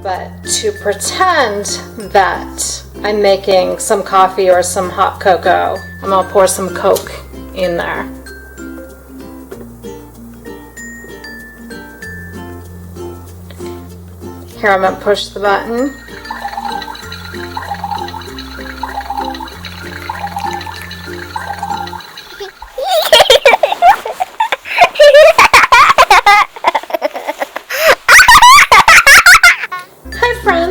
but to pretend that I'm making some coffee or some hot cocoa, I'm gonna pour some Coke in there. Here, I'm gonna push the button.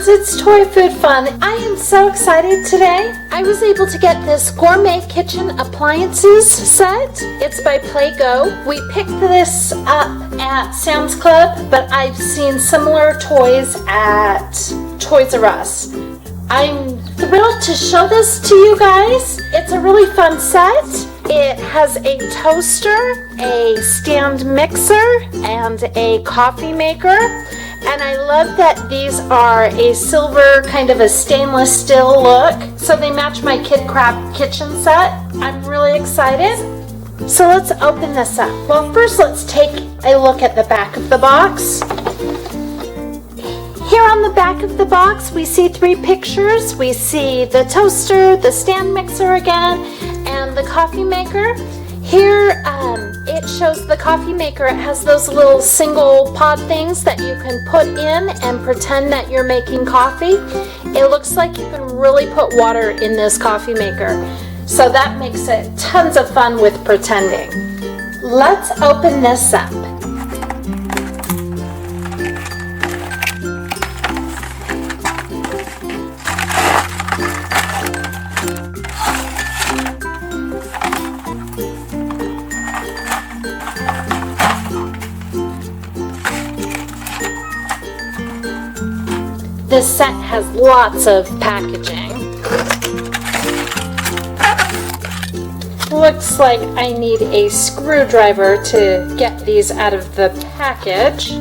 It's Toy Food Fun. I am so excited today. I was able to get this Gourmet Kitchen Appliances set. It's by Play-doh. We picked this up at Sam's Club, but I've seen similar toys at Toys R Us. I'm thrilled to show this to you guys. It's a really fun set. It has a toaster, a stand mixer, and a coffee maker. And I love that these are a silver, kind of a stainless steel look. So they match my Kid Crab kitchen set. I'm really excited. So let's open this up. Well, first let's take a look at the back of the box. Here on the back of the box, we see 3 pictures. We see the toaster, the stand mixer again, and the coffee maker. Here, it shows the coffee maker. It has those little single pod things that you can put in and pretend that you're making coffee. It looks like you can really put water in this coffee maker. So that makes it tons of fun with pretending. Let's open this up. This set has lots of packaging. Looks like I need a screwdriver to get these out of the package.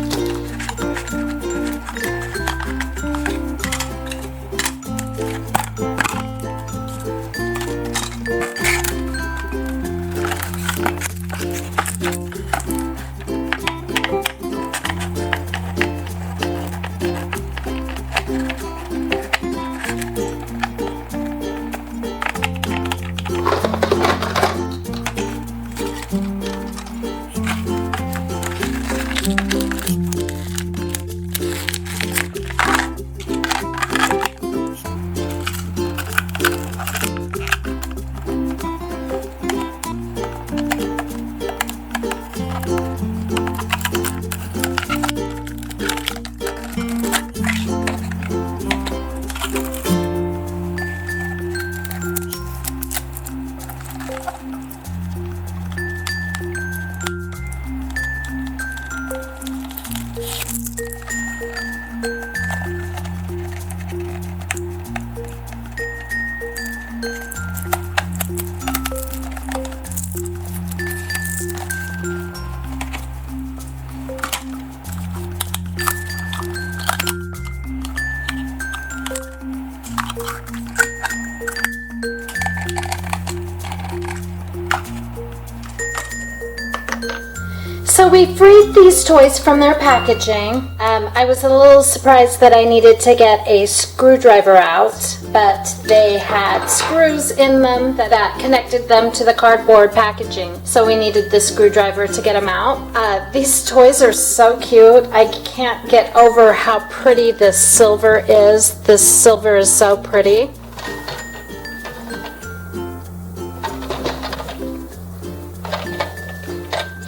So we freed these toys from their packaging. I was a little surprised that I needed to get a screwdriver out, but they had screws in them that connected them to the cardboard packaging. So we needed the screwdriver to get them out. These toys are so cute. I can't get over how pretty this silver is. This silver is so pretty.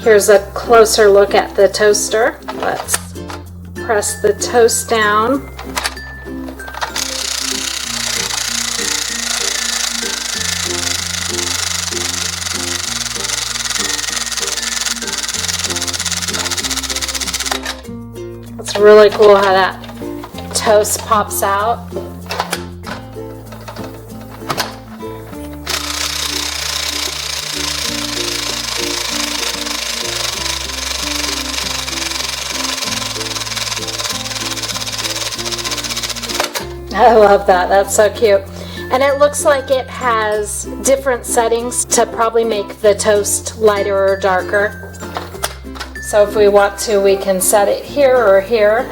Here's a closer look at the toaster. Let's press the toast down. It's really cool how that toast pops out. I love that. That's so cute. And it looks like it has different settings to probably make the toast lighter or darker. So if we want to, we can set it here or here.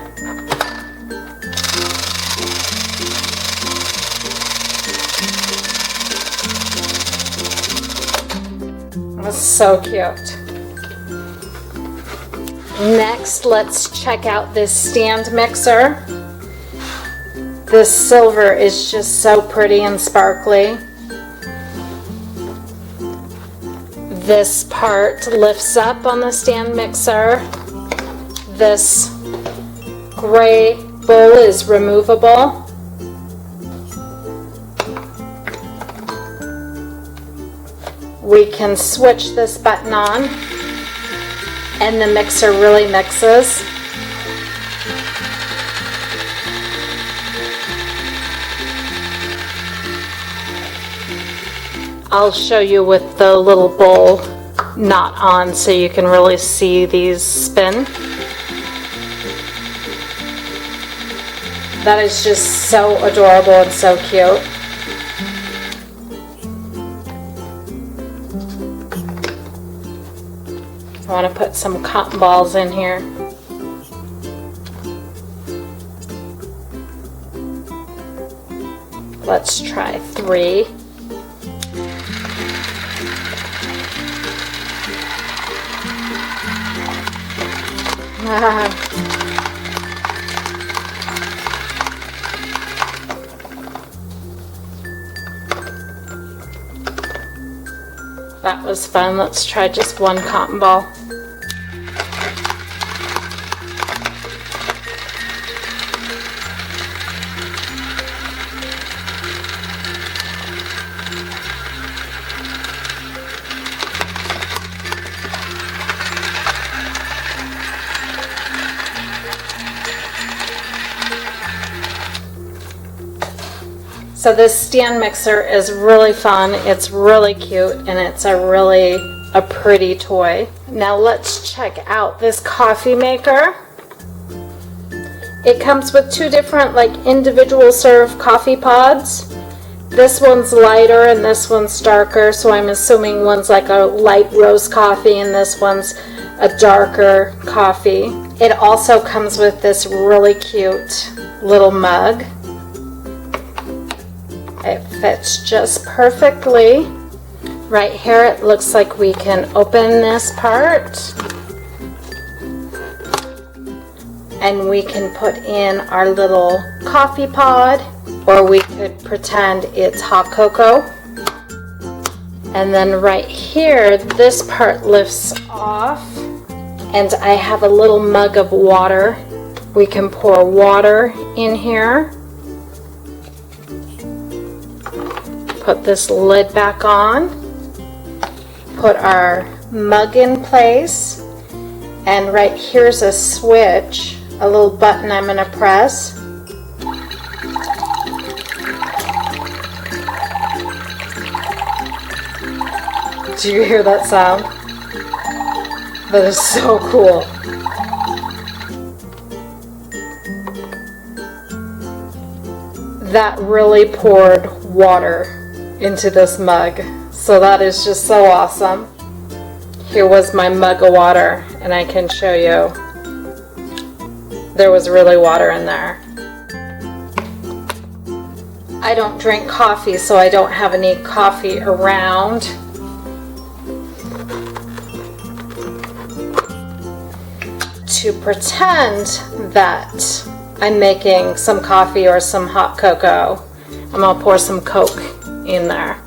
So cute. Next, let's check out this stand mixer. This silver is just so pretty and sparkly. This part lifts up on the stand mixer. This gray bowl is removable. We can switch this button on and the mixer really mixes. I'll show you with the little bowl not on so you can really see these spin. That is just so adorable and so cute. I want to put some cotton balls in here. Let's try 3. That was fun. Let's try just 1 cotton ball. So this stand mixer is really fun, it's really cute, and it's a pretty toy. Now let's check out this coffee maker. It comes with 2 different individual serve coffee pods. This one's lighter and this one's darker, so I'm assuming one's like a light roast coffee and this one's a darker coffee. It also comes with this really cute little mug. It fits just perfectly. Right here it looks like we can open this part and we can put in our little coffee pod, or we could pretend it's hot cocoa. And then right here this part lifts off and I have a little mug of water. We can pour water in here. Put this lid back on, put our mug in place, and right here's a switch, a little button I'm going to press. Do you hear that sound? That is so cool. That really poured water into this mug, so that is just so awesome. Here was my mug of water, and I can show you there was really water in there. I don't drink coffee, so I don't have any coffee around. To pretend that I'm making some coffee or some hot cocoa, I'm going to pour some Coke in there.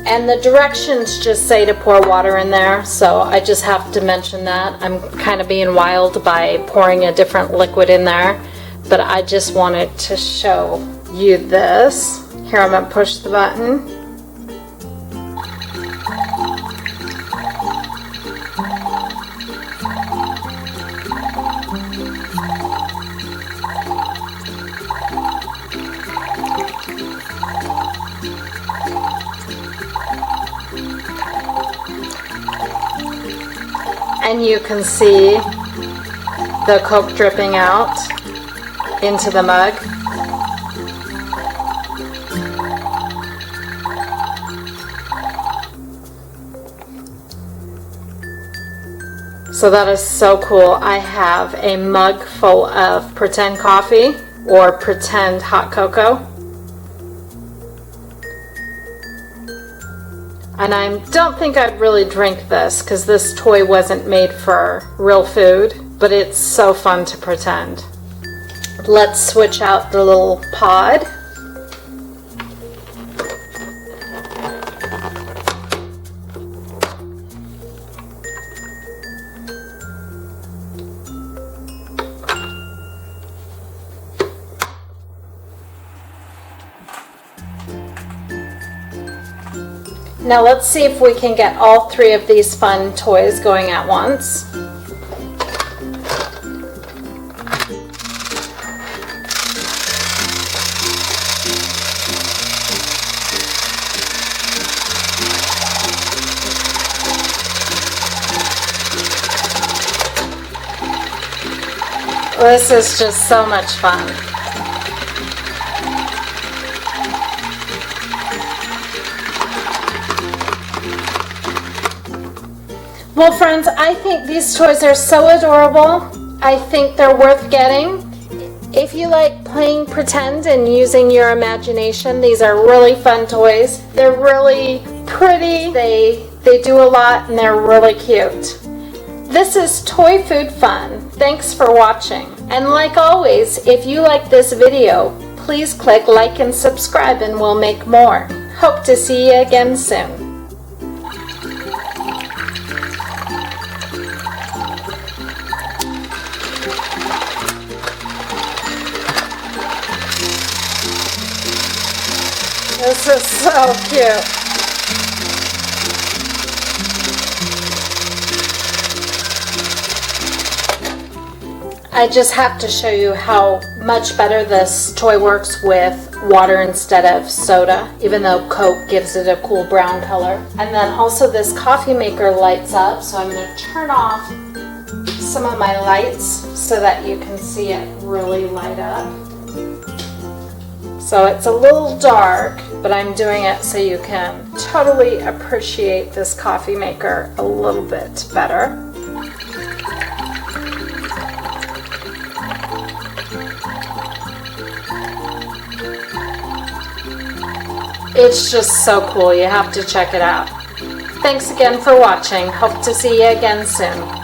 And the directions just say to pour water in there, so I just have to mention that. I'm kind of being wild by pouring a different liquid in there, but I just wanted to show you this. Here, I'm going to push the button. And you can see the Coke dripping out into the mug. So that is so cool. I have a mug full of pretend coffee or pretend hot cocoa. And I don't think I'd really drink this because this toy wasn't made for real food, but it's so fun to pretend. Let's switch out the little pod. Now let's see if we can get all three of these fun toys going at once. This is just so much fun. Well, friends, I think these toys are so adorable. I think they're worth getting. If you like playing pretend and using your imagination, these are really fun toys. They're really pretty. They do a lot and they're really cute. This is Toy Food Fun. Thanks for watching. And like always, if you like this video, please click like and subscribe and we'll make more. Hope to see you again soon. This is so cute. I just have to show you how much better this toy works with water instead of soda, even though Coke gives it a cool brown color. And then also this coffee maker lights up, so I'm going to turn off some of my lights so that you can see it really light up. So it's a little dark, but I'm doing it so you can totally appreciate this coffee maker a little bit better. It's just so cool. You have to check it out. Thanks again for watching. Hope to see you again soon.